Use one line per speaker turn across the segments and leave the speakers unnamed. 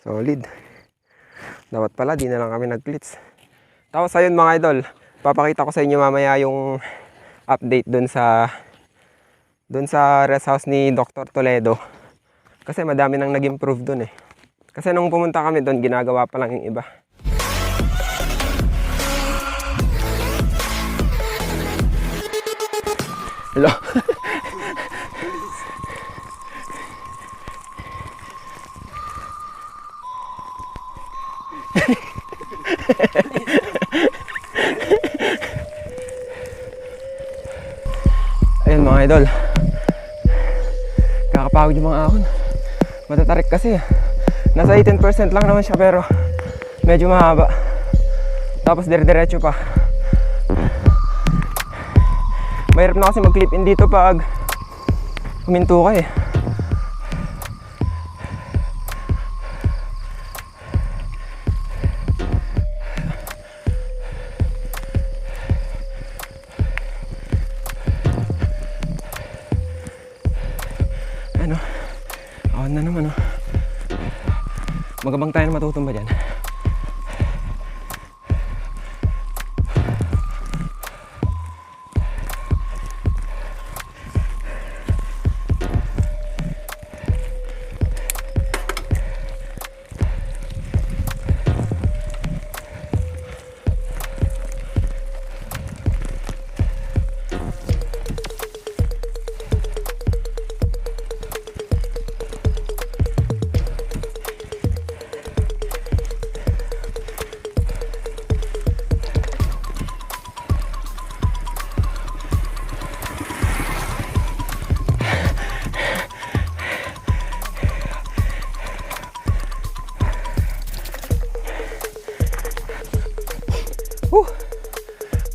Solid. Dapat pala, di na lang kami nag-glitz. Tapos ayun mga idol, papakita ko sa inyo mamaya yung update dun sa rest house ni Dr. Toledo. Kasi madami nang nag-improve dun eh. Kasi nung pumunta kami dun, ginagawa pa lang yung iba. Hello? Ayun mga idol, kakapagod yung mga ahon. Matatarik kasi. Nasa 18% lang naman siya pero medyo mahaba. Tapos dire-diretso pa. Mahirap na kasi mag-clip in dito pag huminto ka eh. Ano? Ahon na naman oh. Magabang tayo na matutumba dyan.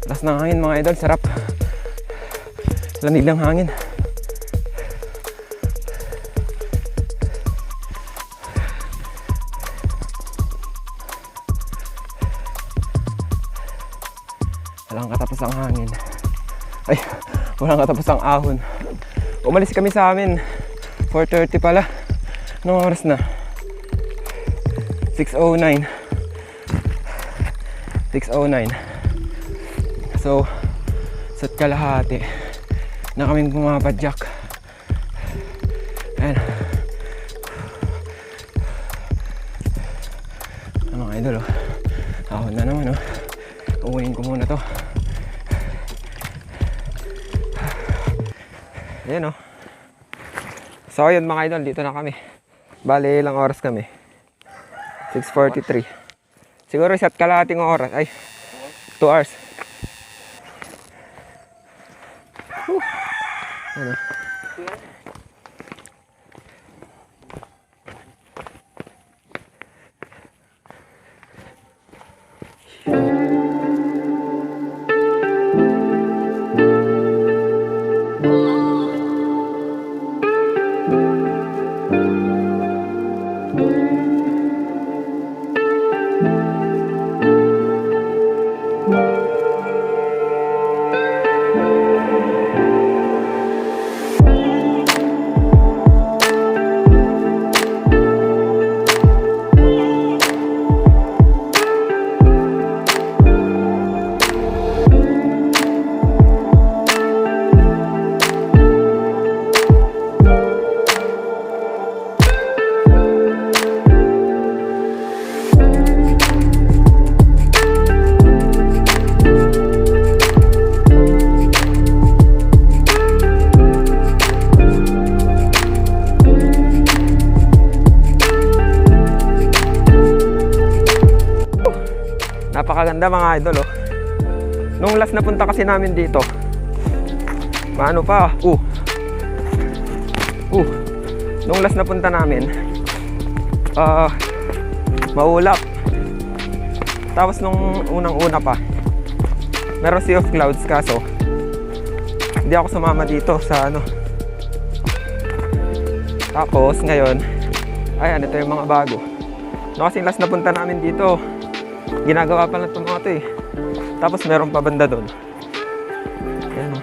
Taas ng hangin mga idol, sarap. Lamig ng hangin. Walang katapos ang hangin. Ay, walang katapos ang ahon. Umalis kami sa amin 4:30 pala. Anong oras na? 6:09. 6:09. So, sat kalahati na kaming pumapadyak. Ayan. Ano mga idol oh. Ahon na naman oh. Uwin ko muna to. Ayan oh. So ayun mga idol, dito na kami. Bale ilang oras kami? 6:43. Siguro sat kalahating oras. Ay, 2 hours. Ano? Napakaganda mga idol oh. Nung last na punta kasi namin dito, paano pa? Nung last na punta namin, maulap. Tapos nung unang-una pa, meron sea of clouds kaso hindi ako sumama dito sa ano. Tapos ngayon, ayan, ito yung mga bago. No, kasi last na punta namin dito, ginagawa pa lang itong mga ito eh. Tapos meron pa banda doon. Ayan o.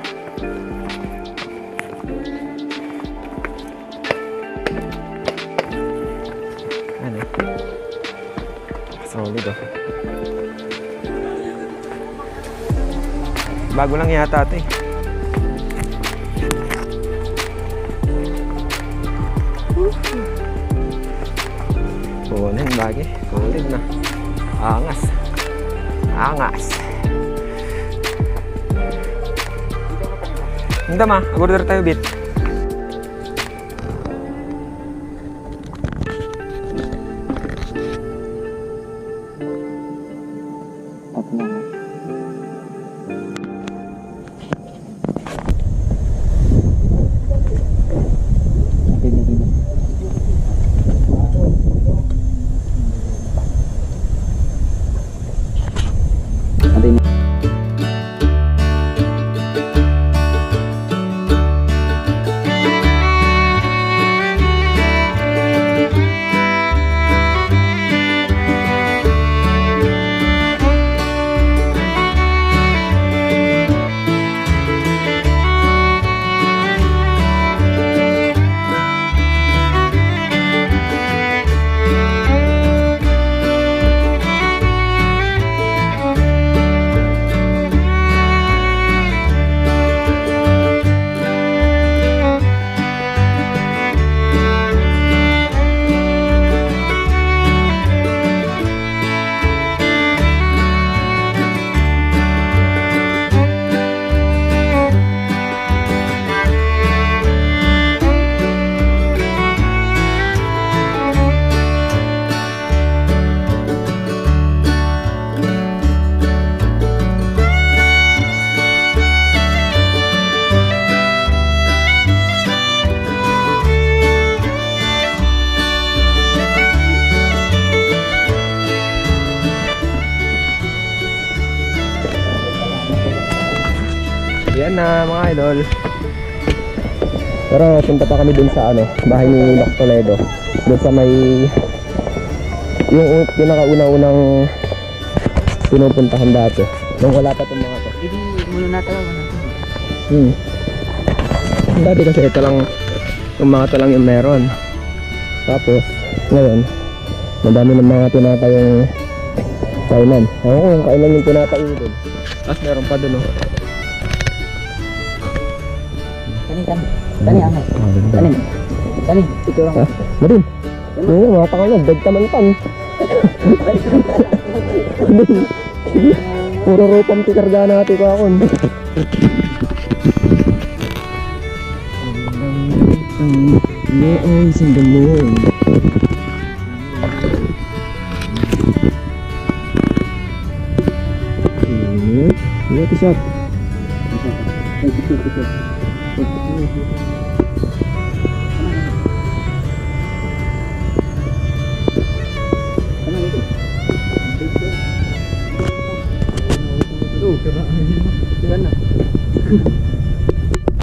Ano? Solid oh. Bago lang yata ito eh. Punan lagi. Solid na. Angas. Angas. Hindi ma, agorder tayo bit. Yan na mga idol. Pero punta pa kami dun sa bahay ni Doc Toledo. Dun sa may yung pinakauna-unang pinupuntahan dati. Nung wala pa itong mga to.
Hindi muna natin.
Dati kasi ito lang, yung mga to lang yung meron. Tapos ngayon madami ng mga tinatayong kainan. Ako kung kailan yung tinatayo dun. Tapos meron pa dun
Tani ang Tani, ito lang.
Marin. Oo, mga pangalan, dagtamantan. Puro ropam tikarga natin ko akon. Noon sindamon. Ini t-shirt.
Tuh, kira-kira.